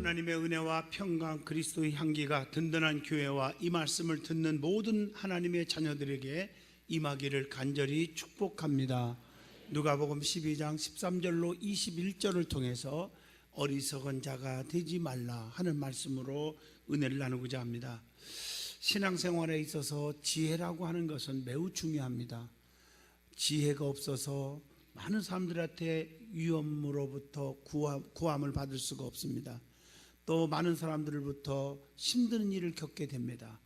하나님의 은혜와 평강 그리스도의 향기가 든든한 교회와 이 말씀을 듣는 모든 하나님의 자녀들에게 임하기를 간절히 축복합니다. 누가복음 12장 13절로 21절을 통해서 어리석은 자가 되지 말라 하는 말씀으로 은혜를 나누고자 합니다. 신앙생활에 있어서 지혜라고 하는 것은 매우 중요합니다. 지혜가 없어서 많은 사람들한테 위험으로부터 구함을 받을 수가 없습니다. 또 많은 사람들로부터 힘든 일을 겪게 됩니다.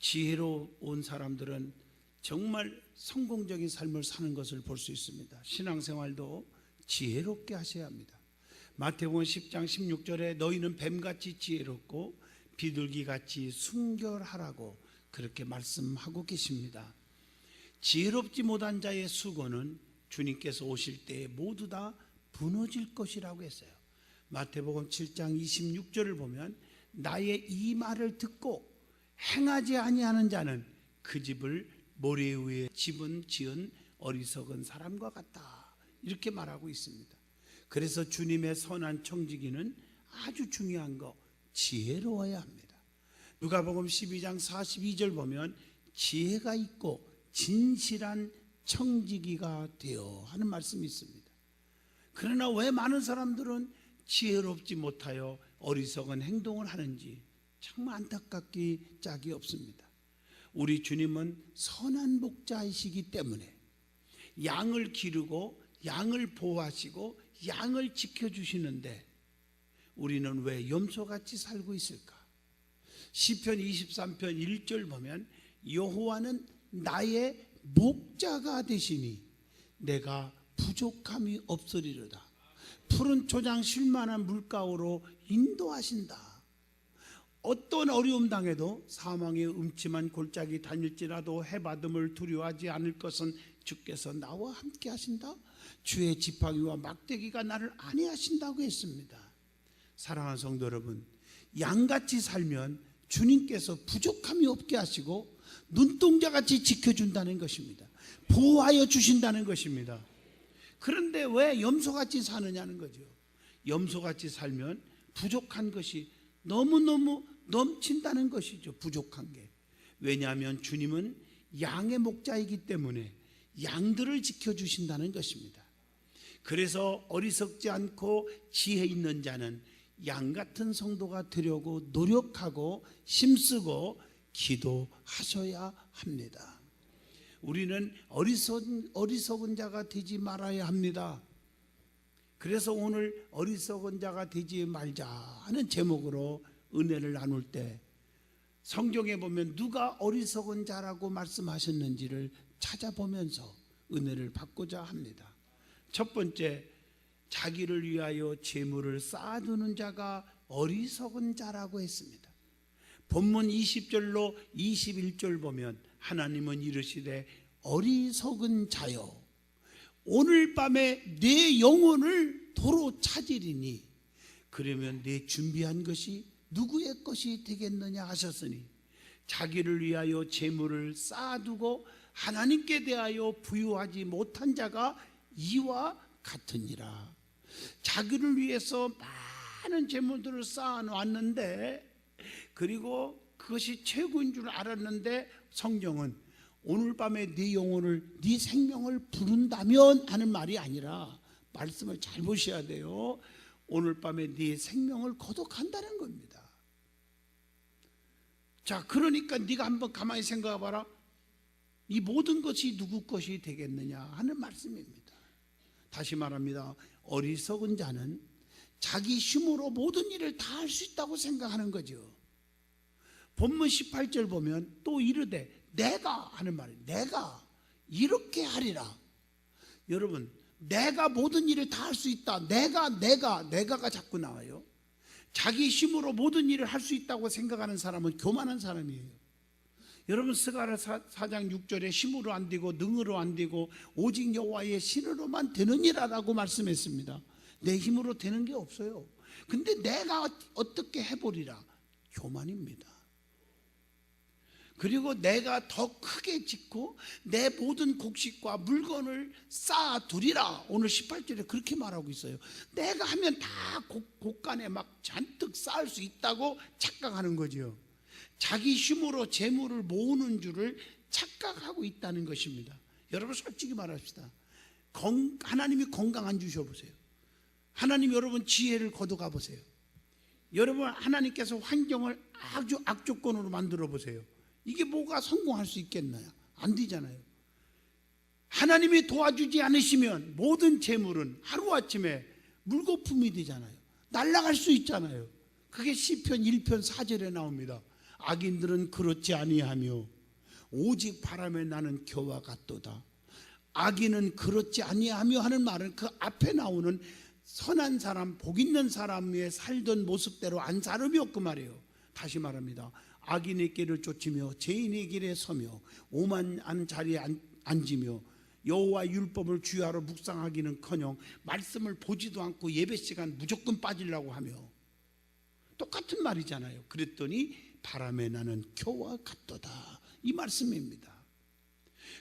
지혜로운 사람들은 정말 성공적인 삶을 사는 것을 볼 수 있습니다. 신앙생활도 지혜롭게 하셔야 합니다. 마태복음 10장 16절에 너희는 뱀같이 지혜롭고 비둘기같이 순결하라고 그렇게 말씀하고 계십니다. 지혜롭지 못한 자의 수고는 주님께서 오실 때에 모두 다 무너질 것이라고 했어요. 마태복음 7장 26절을 보면 나의 이 말을 듣고 행하지 아니하는 자는 그 집을 모래 위에 지은 어리석은 사람과 같다 이렇게 말하고 있습니다. 그래서 주님의 선한 청지기는 아주 중요한 거 지혜로워야 합니다. 누가복음 12장 42절 보면 지혜가 있고 진실한 청지기가 되어 하는 말씀이 있습니다. 그러나 왜 많은 사람들은 지혜롭지 못하여 어리석은 행동을 하는지 정말 안타깝기 짝이 없습니다. 우리 주님은 선한 목자이시기 때문에 양을 기르고 양을 보호하시고 양을 지켜주시는데 우리는 왜 염소같이 살고 있을까? 시편 23편 1절 보면 여호와는 나의 목자가 되시니 내가 부족함이 없으리로다. 푸른 초장 쉴만한 물가로 인도하신다. 어떤 어려움 당해도 사망의 음침한 골짜기 다닐지라도 해받음을 두려워하지 않을 것은 주께서 나와 함께 하신다. 주의 지팡이와 막대기가 나를 안위하신다고 했습니다. 사랑하는 성도 여러분, 양같이 살면 주님께서 부족함이 없게 하시고 눈동자같이 지켜준다는 것입니다. 보호하여 주신다는 것입니다. 그런데 왜 염소같이 사느냐는 거죠. 염소같이 살면 부족한 것이 너무너무 넘친다는 것이죠. 부족한 게. 왜냐하면 주님은 양의 목자이기 때문에 양들을 지켜주신다는 것입니다. 그래서 어리석지 않고 지혜 있는 자는 양 같은 성도가 되려고 노력하고 힘쓰고 기도하셔야 합니다. 우리는 어리석은 자가 되지 말아야 합니다. 그래서 오늘 어리석은 자가 되지 말자 하는 제목으로 은혜를 나눌 때 성경에 보면 누가 어리석은 자라고 말씀하셨는지를 찾아보면서 은혜를 받고자 합니다. 첫 번째, 자기를 위하여 재물을 쌓아두는 자가 어리석은 자라고 했습니다. 본문 20절로 21절 보면 하나님은 이르시되 어리석은 자여 오늘 밤에 내 영혼을 도로 찾으리니 그러면 내 준비한 것이 누구의 것이 되겠느냐 하셨으니 자기를 위하여 재물을 쌓아두고 하나님께 대하여 부유하지 못한 자가 이와 같으니라. 자기를 위해서 많은 재물들을 쌓아놓았는데 그리고 그것이 최고인 줄 알았는데 성경은 오늘 밤에 네 영혼을 네 생명을 부른다면 하는 말이 아니라 말씀을 잘 보셔야 돼요. 오늘 밤에 네 생명을 거둬간다는 겁니다. 자, 그러니까 네가 한번 가만히 생각해 봐라. 이 모든 것이 누구 것이 되겠느냐 하는 말씀입니다. 다시 말합니다. 어리석은 자는 자기 힘으로 모든 일을 다 할 수 있다고 생각하는 거죠. 본문 18절 보면 또 이르되 내가 하는 말이에요. 내가 이렇게 하리라. 여러분, 내가 모든 일을 다 할 수 있다. 내가가 자꾸 나와요. 자기 힘으로 모든 일을 할 수 있다고 생각하는 사람은 교만한 사람이에요. 여러분, 스가랴 4장 6절에 힘으로 안 되고 능으로 안 되고 오직 여호와의 신으로만 되느니라라고 말씀했습니다. 내 힘으로 되는 게 없어요. 근데 내가 어떻게 해보리라. 교만입니다. 그리고 내가 더 크게 짓고 내 모든 곡식과 물건을 쌓아두리라. 오늘 18절에 그렇게 말하고 있어요. 내가 하면 다 곳간에 막 잔뜩 쌓을 수 있다고 착각하는 거죠. 자기 힘으로 재물을 모으는 줄을 착각하고 있다는 것입니다. 여러분 솔직히 말합시다. 하나님이 건강 안 주셔보세요. 하나님 여러분 지혜를 거둬가 보세요. 여러분 하나님께서 환경을 아주 악조건으로 만들어 보세요. 이게 뭐가 성공할 수 있겠나요? 안 되잖아요. 하나님이 도와주지 않으시면 모든 재물은 하루아침에 물거품이 되잖아요. 날아갈 수 있잖아요. 그게 시편 1편 4절에 나옵니다. 악인들은 그렇지 아니하며 오직 바람에 나는 겨와 같도다. 악인은 그렇지 아니하며 하는 말은 그 앞에 나오는 선한 사람, 복 있는 사람의 살던 모습대로 안 살으며 그 말이에요. 다시 말합니다. 악인의 길을 쫓으며 죄인의 길에 서며 오만한 자리에 앉으며 여호와 율법을 주야로 묵상하기는커녕 말씀을 보지도 않고 예배 시간 무조건 빠지려고 하며 똑같은 말이잖아요. 그랬더니 바람에 나는 겨와 같도다. 이 말씀입니다.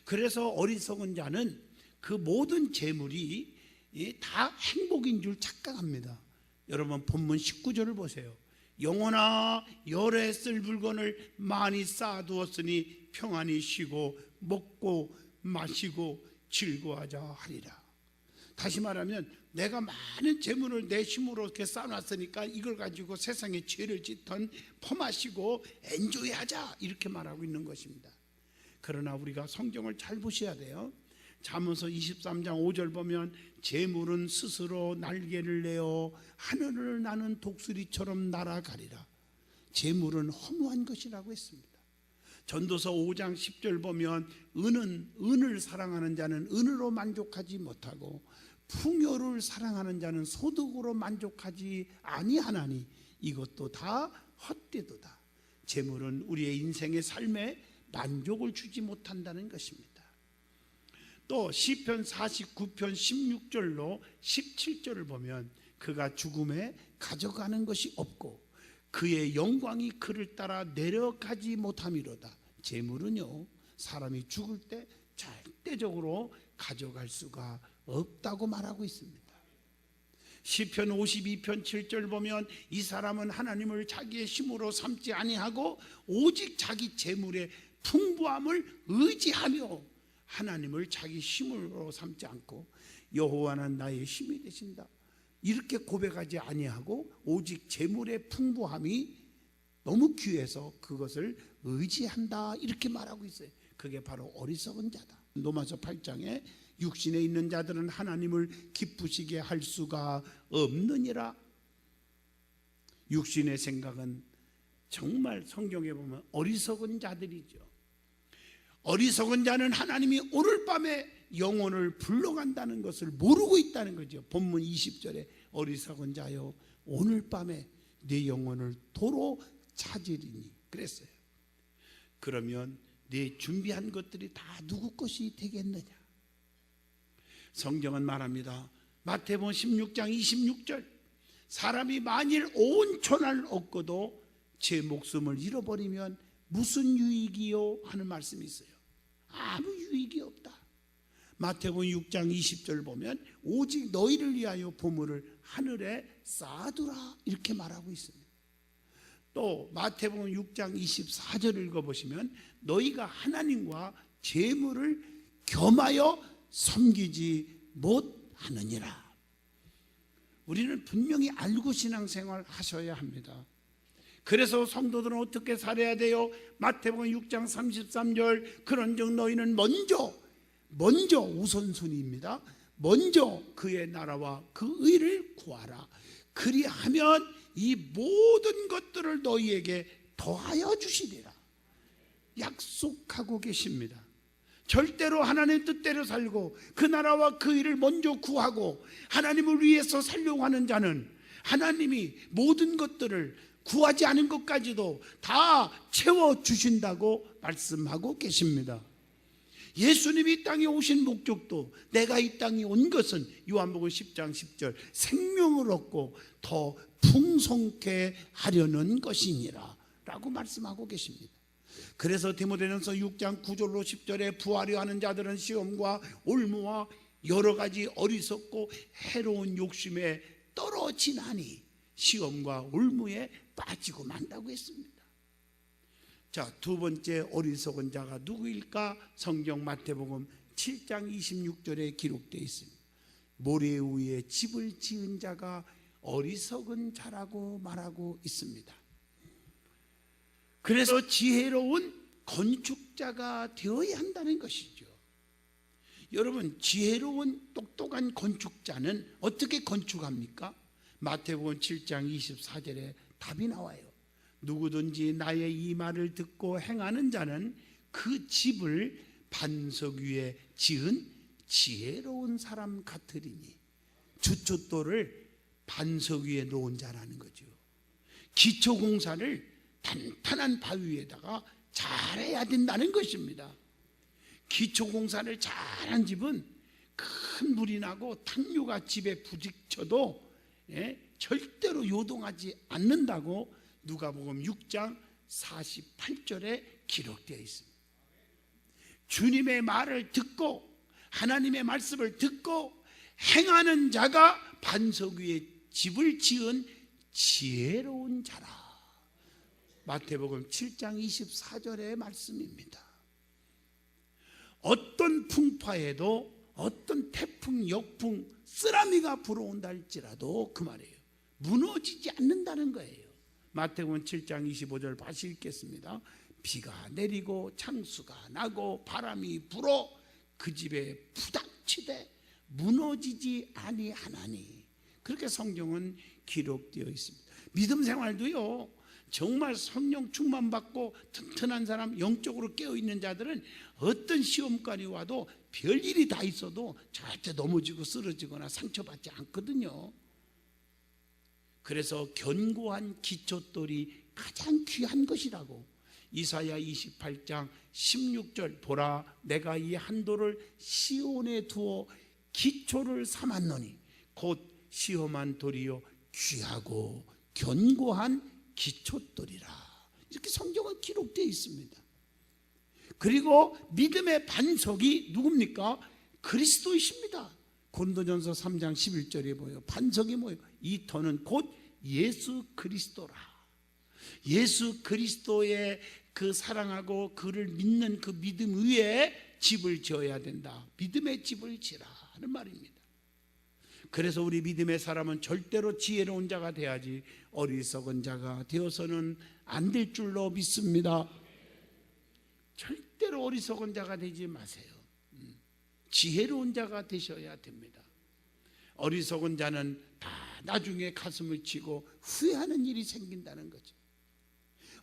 그래서 어리석은 자는 그 모든 재물이 다 행복인 줄 착각합니다. 여러분 본문 19절을 보세요. 영혼아 열에 쓸 물건을 많이 쌓아두었으니 평안히 쉬고 먹고 마시고 즐거워하자 하리라. 다시 말하면 내가 많은 재물을 내 힘으로 이렇게 쌓아놨으니까 이걸 가지고 세상에 죄를 짓던 퍼마시고 엔조이하자 이렇게 말하고 있는 것입니다. 그러나 우리가 성경을 잘 보셔야 돼요. 잠언서 23장 5절 보면 재물은 스스로 날개를 내어 하늘을 나는 독수리처럼 날아가리라. 재물은 허무한 것이라고 했습니다. 전도서 5장 10절 보면 은을 사랑하는 자는 은으로 만족하지 못하고 풍요를 사랑하는 자는 소득으로 만족하지 아니하나니 이것도 다 헛되도다. 재물은 우리의 인생의 삶에 만족을 주지 못한다는 것입니다. 또 시편 49편 16절로 17절을 보면 그가 죽음에 가져가는 것이 없고 그의 영광이 그를 따라 내려가지 못함이로다. 재물은요 사람이 죽을 때 절대적으로 가져갈 수가 없다고 말하고 있습니다. 시편 52편 7절 보면 이 사람은 하나님을 자기의 힘으로 삼지 아니하고 오직 자기 재물의 풍부함을 의지하며 하나님을 자기 힘으로 삼지 않고 여호와는 나의 힘이 되신다 이렇게 고백하지 아니하고 오직 재물의 풍부함이 너무 귀해서 그것을 의지한다 이렇게 말하고 있어요. 그게 바로 어리석은 자다. 로마서 8장에 육신에 있는 자들은 하나님을 기쁘시게 할 수가 없느니라. 육신의 생각은 정말 성경에 보면 어리석은 자들이죠. 어리석은 자는 하나님이 오늘 밤에 영혼을 불러간다는 것을 모르고 있다는 거죠. 본문 20절에 어리석은 자여 오늘 밤에 내 영혼을 도로 찾으리니 그랬어요. 그러면 내 준비한 것들이 다 누구 것이 되겠느냐? 성경은 말합니다. 마태복음 16장 26절 사람이 만일 온 천하를 얻고도 제 목숨을 잃어버리면 무슨 유익이요? 하는 말씀이 있어요. 아무 유익이 없다. 마태복음 6장 20절 보면 오직 너희를 위하여 보물을 하늘에 쌓아두라 이렇게 말하고 있습니다. 또 마태복음 6장 24절을 읽어보시면 너희가 하나님과 재물을 겸하여 섬기지 못하느니라. 우리는 분명히 알고 신앙생활 하셔야 합니다. 그래서 성도들은 어떻게 살아야 돼요? 마태복음 6장 33절 그런즉 너희는 먼저 우선순위입니다. 먼저 그의 나라와 그 의를 구하라. 그리하면 이 모든 것들을 너희에게 더하여 주시리라. 약속하고 계십니다. 절대로 하나님의 뜻대로 살고 그 나라와 그 일을 먼저 구하고 하나님을 위해서 살려고 하는 자는 하나님이 모든 것들을 구하지 않은 것까지도 다 채워주신다고 말씀하고 계십니다. 예수님이 이 땅에 오신 목적도 내가 이 땅에 온 것은 요한복음 10장 10절 생명을 얻고 더 풍성케 하려는 것이니라 라고 말씀하고 계십니다. 그래서 디모데전서 6장 9절로 10절에 부하려 하는 자들은 시험과 올무와 여러 가지 어리석고 해로운 욕심에 떨어지나니 시험과 올무에 빠지고 만다고 했습니다. 자, 두 번째 어리석은 자가 누구일까? 성경 마태복음 7장 26절에 기록되어 있습니다. 모래 위에 집을 지은 자가 어리석은 자라고 말하고 있습니다. 그래서 지혜로운 건축자가 되어야 한다는 것이죠. 여러분, 지혜로운 똑똑한 건축자는 어떻게 건축합니까? 마태복음 7장 24절에 답이 나와요. 누구든지 나의 이 말을 듣고 행하는 자는 그 집을 반석 위에 지은 지혜로운 사람 같으리니, 주춧돌을 반석 위에 놓은 자라는 거죠. 기초공사를 탄탄한 바위 위에다가 잘해야 된다는 것입니다. 기초공사를 잘한 집은 큰 물이 나고 탕류가 집에 부딪혀도 절대로 요동하지 않는다고 누가복음 6장 48절에 기록되어 있습니다. 주님의 말을 듣고 하나님의 말씀을 듣고 행하는 자가 반석 위에 집을 지은 지혜로운 자라. 마태복음 7장 24절의 말씀입니다. 어떤 풍파에도, 어떤 태풍, 역풍, 쓰나미가 불어온다 할지라도 그 말이에요, 무너지지 않는다는 거예요. 마태복음 7장 25절 다시 읽겠습니다. 비가 내리고 창수가 나고 바람이 불어 그 집에 부닥치되 무너지지 아니하나니, 그렇게 성경은 기록되어 있습니다. 믿음 생활도요, 정말 성령 충만받고 튼튼한 사람, 영적으로 깨어있는 자들은 어떤 시험까지 와도 별일이 다 있어도 절대 넘어지고 쓰러지거나 상처받지 않거든요. 그래서 견고한 기초돌이 가장 귀한 것이라고 이사야 28장 16절, 보라 내가 이 한돌을 시온에 두어 기초를 삼았노니 곧 시험한 돌이요 귀하고 견고한 기초돌이라. 이렇게 성경은 기록되어 있습니다. 그리고 믿음의 반석이 누굽니까? 그리스도이십니다. 고린도전서 3장 11절에 보여 반석이 뭐예요? 이 터는 곧 예수 그리스도라. 예수 그리스도의 그 사랑하고 그를 믿는 그 믿음 위에 집을 지어야 된다. 믿음의 집을 지라 하는 말입니다. 그래서 우리 믿음의 사람은 절대로 지혜로운 자가 돼야지 어리석은 자가 되어서는 안 될 줄로 믿습니다. 절대로 어리석은 자가 되지 마세요. 지혜로운 자가 되셔야 됩니다. 어리석은 자는 다 나중에 가슴을 치고 후회하는 일이 생긴다는 거죠.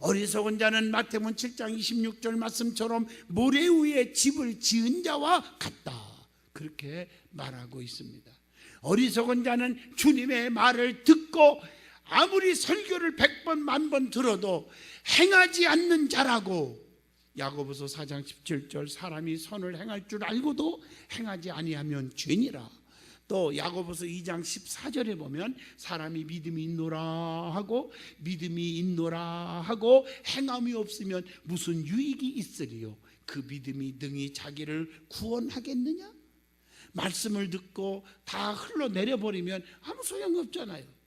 어리석은 자는 마태복음 7장 26절 말씀처럼 모래 위에 집을 지은 자와 같다, 그렇게 말하고 있습니다. 어리석은 자는 주님의 말을 듣고 아무리 설교를 100번 만번 들어도 행하지 않는 자라고. 야고보서 4장 17절 사람이 선을 행할 줄 알고도 행하지 아니하면 죄니라. 또 야고보서 2장 14절에 보면 사람이 믿음이 있노라 하고 행함이 없으면 무슨 유익이 있으리요? 그 믿음이 능히 자기를 구원하겠느냐? 말씀을 듣고 다 흘러내려버리면 아무 소용이 없잖아요.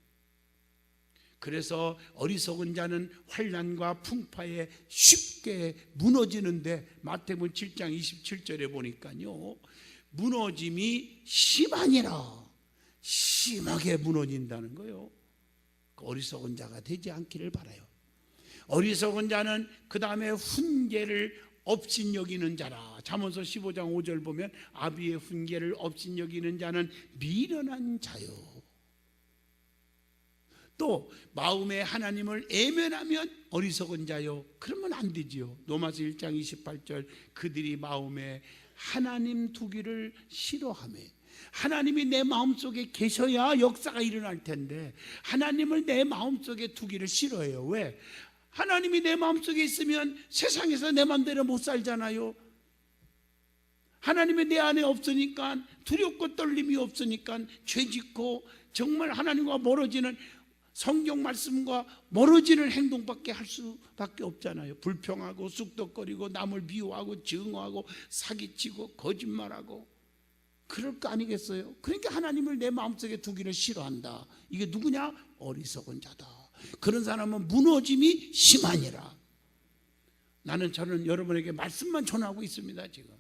그래서 어리석은 자는 환난과 풍파에 쉽게 무너지는데 마태복음 7장 27절에 보니까요, 무너짐이 심하니라. 심하게 무너진다는 거예요. 어리석은 자가 되지 않기를 바라요. 어리석은 자는 그 다음에 훈계를 업신여기는 자라. 잠언서 15장 5절 보면 아비의 훈계를 업신여기는 자는 미련한 자요. 또 마음에 하나님을 애면하면 어리석은 자요. 그러면 안 되지요. 로마서 1장 28절 그들이 마음에 하나님 두기를 싫어하며, 하나님이 내 마음속에 계셔야 역사가 일어날 텐데 하나님을 내 마음속에 두기를 싫어해요. 왜? 하나님이 내 마음속에 있으면 세상에서 내 마음대로 못 살잖아요. 하나님이 내 안에 없으니까, 두렵고 떨림이 없으니까 죄짓고 정말 하나님과 멀어지는 성경 말씀과 멀어지는 행동밖에 할 수밖에 없잖아요. 불평하고 쑥덕거리고 남을 미워하고 증오하고 사기치고 거짓말하고 그럴 거 아니겠어요? 그러니까 하나님을 내 마음속에 두기를 싫어한다. 이게 누구냐? 어리석은 자다. 그런 사람은 무너짐이 심하니라. 저는 여러분에게 말씀만 전하고 있습니다. 지금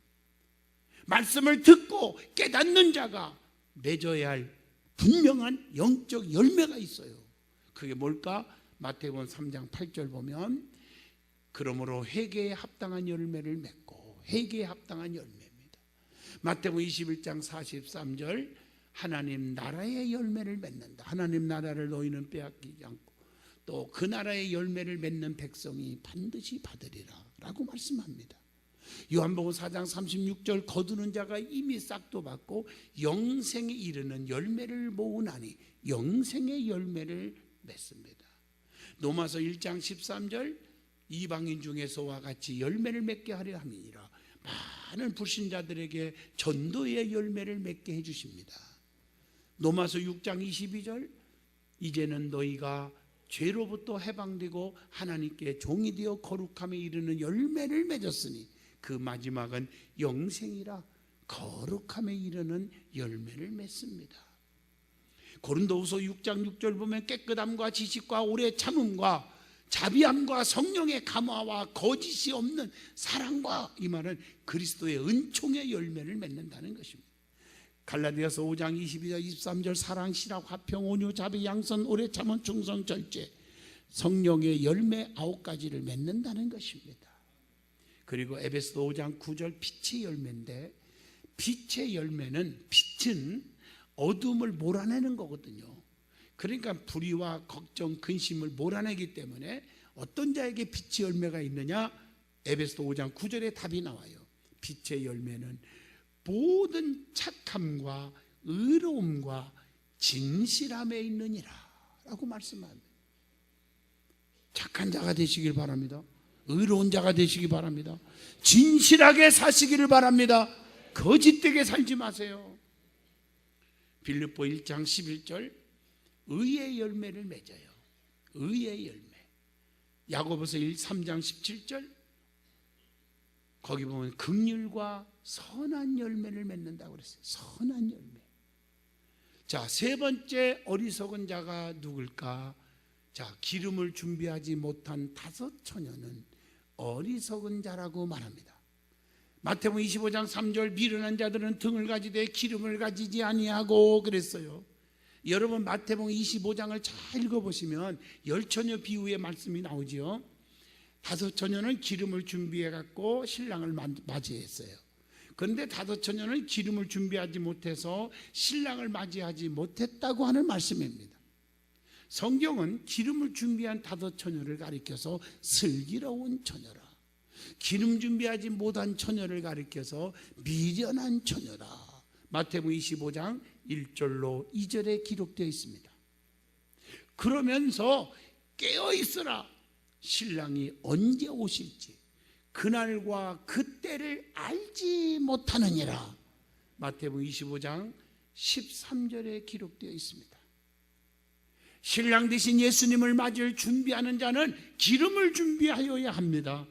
말씀을 듣고 깨닫는 자가 맺어야 할 분명한 영적 열매가 있어요. 그게 뭘까? 마태복음 3장 8절 보면 그러므로 회개에 합당한 열매를 맺고, 회개에 합당한 열매입니다. 마태복음 21장 43절 하나님 나라의 열매를 맺는다. 하나님 나라를 너희는 빼앗기지 않고 또 그 나라의 열매를 맺는 백성이 반드시 받으리라 라고 말씀합니다. 요한복음 4장 36절 거두는 자가 이미 싹도 받고 영생에 이르는 열매를 모으나니 영생의 열매를 맺습니다. 로마서 1장 13절 이방인 중에서와 같이 열매를 맺게 하려 함이니라. 많은 불신자들에게 전도의 열매를 맺게 해주십니다. 로마서 6장 22절 이제는 너희가 죄로부터 해방되고 하나님께 종이 되어 거룩함에 이르는 열매를 맺었으니 그 마지막은 영생이라 거룩함에 이르는 열매를 맺습니다. 고린도후서 6장 6절 보면 깨끗함과 지식과 오래 참음과 자비함과 성령의 감화와 거짓이 없는 사랑과, 이 말은 그리스도의 은총의 열매를 맺는다는 것입니다. 갈라디아서 5장 22절 23절 사랑, 실학, 화평, 온유, 자비, 양선, 오래 참음, 충성, 절제, 성령의 열매 9가지를 맺는다는 것입니다. 그리고 에베소서 5장 9절 빛의 열매인데, 빛의 열매는, 빛은 어둠을 몰아내는 거거든요. 그러니까 불의와 걱정, 근심을 몰아내기 때문에 어떤 자에게 빛의 열매가 있느냐? 에베소서 5장 9절에 답이 나와요. 빛의 열매는 모든 착함과 의로움과 진실함에 있느니라 라고 말씀합니다. 착한 자가 되시길 바랍니다. 의로운 자가 되시기 바랍니다. 진실하게 사시기를 바랍니다. 거짓되게 살지 마세요. 빌립보 1장 11절 의의 열매를 맺어요. 의의 열매. 야고보서 3장 17절 거기 보면 긍휼과 선한 열매를 맺는다고 그랬어요. 선한 열매. 자, 세 번째 어리석은 자가 누굴까? 자, 기름을 준비하지 못한 5 처녀는 어리석은 자라고 말합니다. 마태복음 25장 3절 미련한 자들은 등을 가지되 기름을 가지지 아니하고 그랬어요. 여러분 마태복음 25장을 잘 읽어보시면 10처녀 비유의 말씀이 나오지요. 5 처녀는 기름을 준비해 갖고 신랑을 맞이했어요. 그런데 5 처녀는 기름을 준비하지 못해서 신랑을 맞이하지 못했다고 하는 말씀입니다. 성경은 기름을 준비한 5 처녀를 가리켜서 슬기로운 처녀라, 기름 준비하지 못한 처녀를 가리켜서 미련한 처녀라, 마태복음 25장 1절로 2절에 기록되어 있습니다. 그러면서 깨어있으라, 신랑이 언제 오실지 그날과 그때를 알지 못하느니라, 마태복음 25장 13절에 기록되어 있습니다. 신랑 되신 예수님을 맞을 준비하는 자는 기름을 준비하여야 합니다.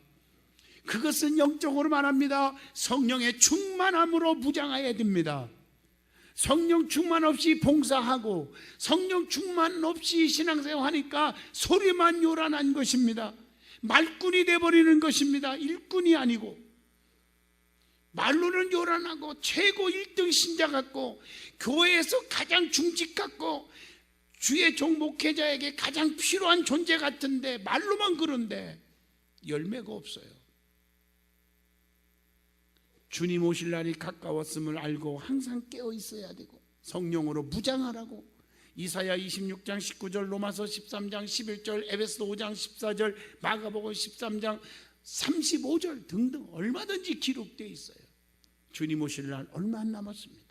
그것은 영적으로 말합니다. 성령의 충만함으로 무장해야 됩니다. 성령 충만 없이 봉사하고 성령 충만 없이 신앙생활 하니까 소리만 요란한 것입니다. 말꾼이 돼버리는 것입니다. 일꾼이 아니고, 말로는 요란하고 최고 1등 신자 같고 교회에서 가장 중직 같고 주의 종 목회자에게 가장 필요한 존재 같은데 말로만 그런데 열매가 없어요. 주님 오실 날이 가까웠음을 알고 항상 깨어 있어야 되고 성령으로 무장하라고 이사야 26장 19절, 로마서 13장 11절, 에베소 5장 14절, 마가복음 13장 35절 등등 얼마든지 기록되어 있어요. 주님 오실 날 얼마 안 남았습니다.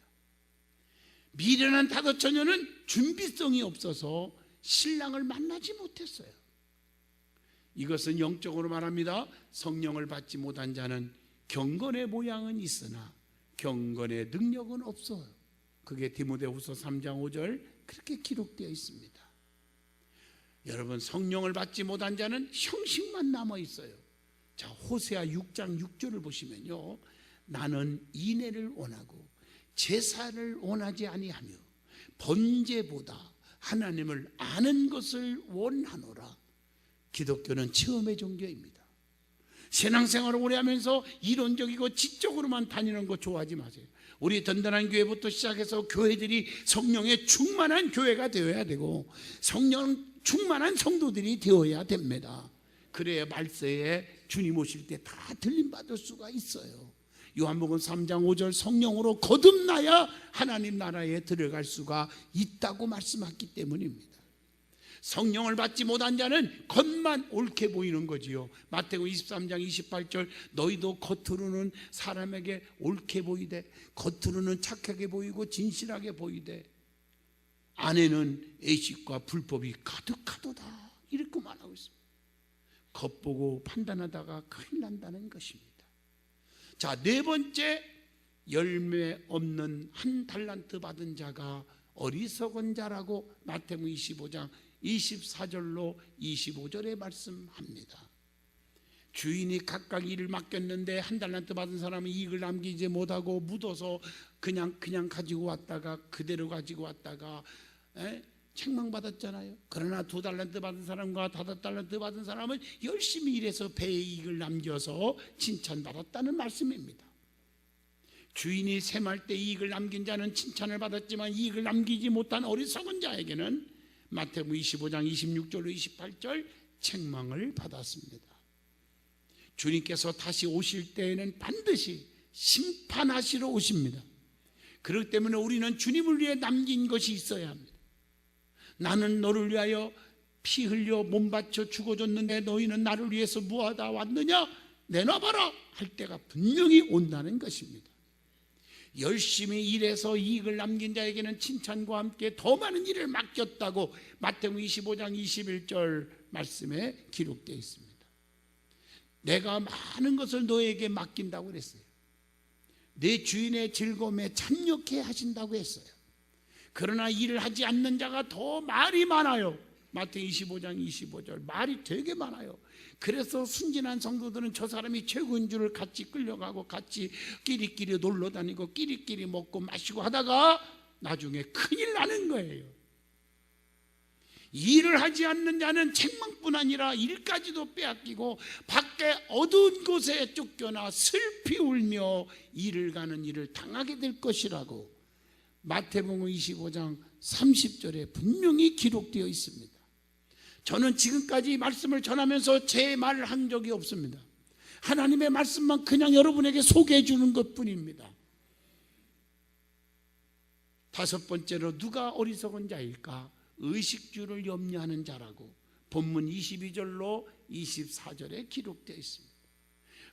미련한 5 처녀는 준비성이 없어서 신랑을 만나지 못했어요. 이것은 영적으로 말합니다. 성령을 받지 못한 자는 경건의 모양은 있으나 경건의 능력은 없어요. 그게 디모데후서 3장 5절 그렇게 기록되어 있습니다. 여러분, 성령을 받지 못한 자는 형식만 남아 있어요. 자, 호세아 6장 6절을 보시면요, 나는 인애를 원하고 제사를 원하지 아니하며 번제보다 하나님을 아는 것을 원하노라. 기독교는 체험의 종교입니다. 신앙생활을 오래 하면서 이론적이고 지적으로만 다니는 거 좋아하지 마세요. 우리 든든한 교회부터 시작해서 교회들이 성령에 충만한 교회가 되어야 되고 성령 충만한 성도들이 되어야 됩니다. 그래야 말세에 주님 오실 때 다 들림받을 수가 있어요. 요한복음 3장 5절, 성령으로 거듭나야 하나님 나라에 들어갈 수가 있다고 말씀했기 때문입니다. 성령을 받지 못한 자는 겉만 옳게 보이는 거지요. 마태복음 23장 28절, 너희도 겉으로는 사람에게 옳게 보이되 겉으로는 착하게 보이고 진실하게 보이되 안에는 애식과 불법이 가득하도다, 이렇게 말하고 있습니다. 겉보고 판단하다가 큰일 난다는 것입니다. 자, 네 번째, 열매 없는 한 달란트 받은 자가 어리석은 자라고 마태복음 25장 24절로 25절에 말씀합니다. 주인이 각각 일을 맡겼는데 한 달란트 받은 사람은 이익을 남기지 못하고 묻어서 그냥 가지고 왔다가 그대로 가지고 왔다가 책망받았잖아요. 그러나 2달란트 받은 사람과 5달란트 받은 사람은 열심히 일해서 배의 이익을 남겨서 칭찬받았다는 말씀입니다. 주인이 셈할 때 이익을 남긴 자는 칭찬을 받았지만 이익을 남기지 못한 어리석은 자에게는 마태복음 25장 26절로 28절 책망을 받았습니다. 주님께서 다시 오실 때에는 반드시 심판하시러 오십니다. 그렇기 때문에 우리는 주님을 위해 남긴 것이 있어야 합니다. 나는 너를 위하여 피 흘려 몸 바쳐 죽어줬는데 너희는 나를 위해서 무엇하다 왔느냐? 내놔봐라 할 때가 분명히 온다는 것입니다. 열심히 일해서 이익을 남긴 자에게는 칭찬과 함께 더 많은 일을 맡겼다고 마태복음 25장 21절 말씀에 기록되어 있습니다. 내가 많은 것을 너에게 맡긴다고 그랬어요. 내 주인의 즐거움에 참여케 하신다고 했어요. 그러나 일을 하지 않는 자가 더 말이 많아요. 마태복음 25장 25절, 말이 되게 많아요. 그래서 순진한 성도들은 저 사람이 최고인 줄을 같이 끌려가고 같이 끼리끼리 놀러 다니고 끼리끼리 먹고 마시고 하다가 나중에 큰일 나는 거예요. 일을 하지 않는 자는 책망뿐 아니라 일까지도 빼앗기고 밖에 어두운 곳에 쫓겨나 슬피 울며 일을 가는 일을 당하게 될 것이라고 마태복음 25장 30절에 분명히 기록되어 있습니다. 저는 지금까지 말씀을 전하면서 제 말을 한 적이 없습니다. 하나님의 말씀만 그냥 여러분에게 소개해 주는 것뿐입니다. 5번째로, 누가 어리석은 자일까? 의식주를 염려하는 자라고 본문 22절로 24절에 기록되어 있습니다.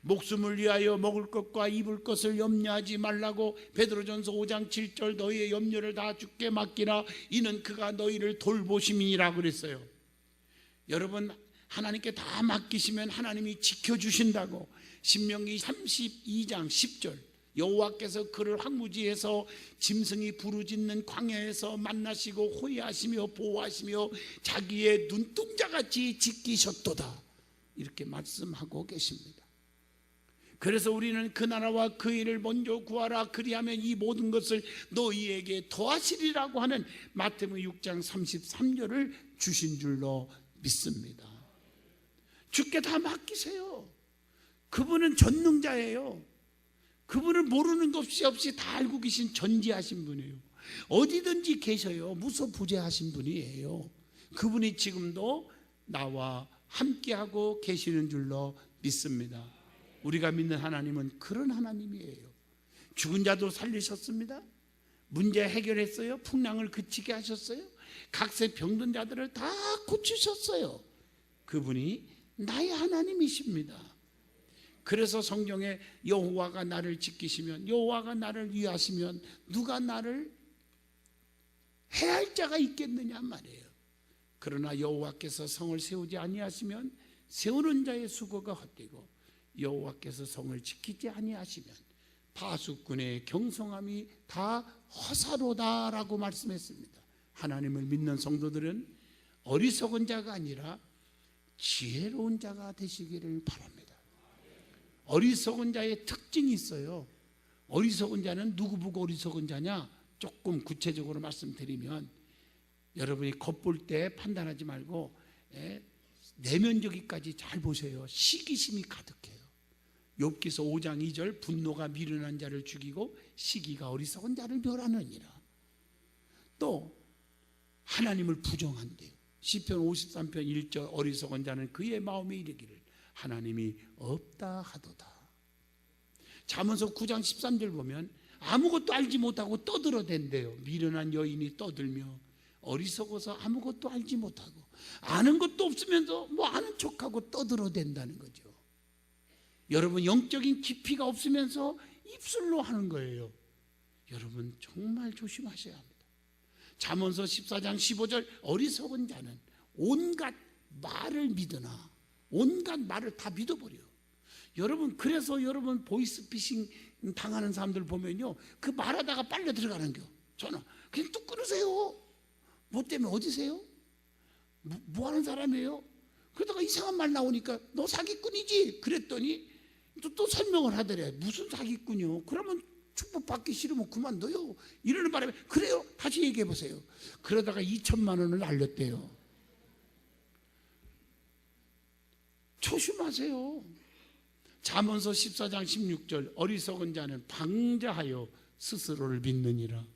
목숨을 위하여 먹을 것과 입을 것을 염려하지 말라고 베드로전서 5장 7절, 너희의 염려를 다 주께 맡기라 이는 그가 너희를 돌보심이니라 그랬어요. 여러분, 하나님께 다 맡기시면 하나님이 지켜주신다고 신명기 32장 10절, 여호와께서 그를 황무지에서 짐승이 부르짖는 광야에서 만나시고 호위하시며 보호하시며 자기의 눈동자같이 지키셨도다, 이렇게 말씀하고 계십니다. 그래서 우리는 그 나라와 그 일을 먼저 구하라 그리하면 이 모든 것을 너희에게 더하시리라고 하는 마태복음 6장 33절을 주신 줄로 믿습니다. 주께 다 맡기세요. 그분은 전능자예요. 그분은 모르는 것 없이 다 알고 계신 전지하신 분이에요. 어디든지 계셔요. 무소부재하신 분이에요. 그분이 지금도 나와 함께하고 계시는 줄로 믿습니다. 우리가 믿는 하나님은 그런 하나님이에요. 죽은 자도 살리셨습니다. 문제 해결했어요. 풍랑을 그치게 하셨어요. 각세 병든 자들을 다 고치셨어요. 그분이 나의 하나님이십니다. 그래서 성경에 여호와가 나를 지키시면, 여호와가 나를 위하시면 누가 나를 해할 자가 있겠느냐 말이에요. 그러나 여호와께서 성을 세우지 아니하시면 세우는 자의 수고가 헛되고 여호와께서 성을 지키지 아니하시면 파수꾼의 경성함이 다 허사로다라고 말씀했습니다. 하나님을 믿는 성도들은 어리석은 자가 아니라 지혜로운 자가 되시기를 바랍니다. 어리석은 자의 특징이 있어요. 어리석은 자는 누구 보고 어리석은 자냐? 조금 구체적으로 말씀드리면, 여러분이 겉볼 때 판단하지 말고 내면적이까지 잘 보세요. 시기심이 가득해요. 욥기서 5장 2절, 분노가 미련한 자를 죽이고 시기가 어리석은 자를 멸하느니라. 또 하나님을 부정한대요. 시편 53편 1절, 어리석은 자는 그의 마음에 이르기를 하나님이 없다 하도다. 잠언서 9장 13절 보면 아무것도 알지 못하고 떠들어댄대요. 미련한 여인이 떠들며 어리석어서 아무것도 알지 못하고 아는 것도 없으면서 뭐 아는 척하고 떠들어댄다는 거죠. 여러분, 영적인 깊이가 없으면서 입술로 하는 거예요. 여러분 정말 조심하셔야 합니다. 잠언서 14장 15절, 어리석은 자는 온갖 말을 믿으나 온갖 말을 다 믿어버려요. 여러분, 그래서 여러분 보이스피싱 당하는 사람들 보면요, 그 말하다가 빨려 들어가는 거, 전화 그냥 뚝 끊으세요. 뭐 때문에 어디세요? 뭐 하는 사람이에요? 그러다가 이상한 말 나오니까 너 사기꾼이지? 그랬더니 또 설명을 하더래. 무슨 사기꾼이요? 그러면 축복받기 싫으면 그만둬요. 이러는 바람에 그래요? 다시 얘기해 보세요. 그러다가 2천만 원을 날렸대요. 조심하세요. 잠언서 14장 16절, 어리석은 자는 방자하여 스스로를 믿느니라.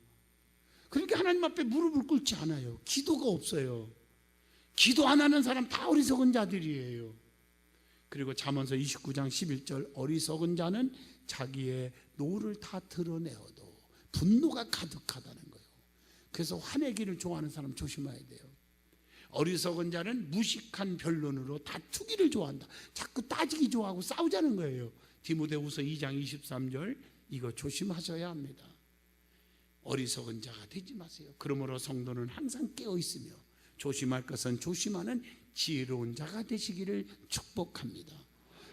그러니까 하나님 앞에 무릎을 꿇지 않아요. 기도가 없어요. 기도 안 하는 사람 다 어리석은 자들이에요. 그리고 잠언서 29장 11절, 어리석은 자는 자기의 노를 다 드러내어도 분노가 가득하다는 거예요. 그래서 화내기를 좋아하는 사람 조심해야 돼요. 어리석은 자는 무식한 변론으로 다투기를 좋아한다. 자꾸 따지기 좋아하고 싸우자는 거예요. 디모데후서 2장 23절, 이거 조심하셔야 합니다. 어리석은 자가 되지 마세요. 그러므로 성도는 항상 깨어 있으며 조심할 것은 조심하는 지혜로운 자가 되시기를 축복합니다.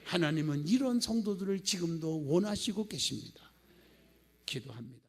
하나님은 이런 성도들을 지금도 원하시고 계십니다. 기도합니다.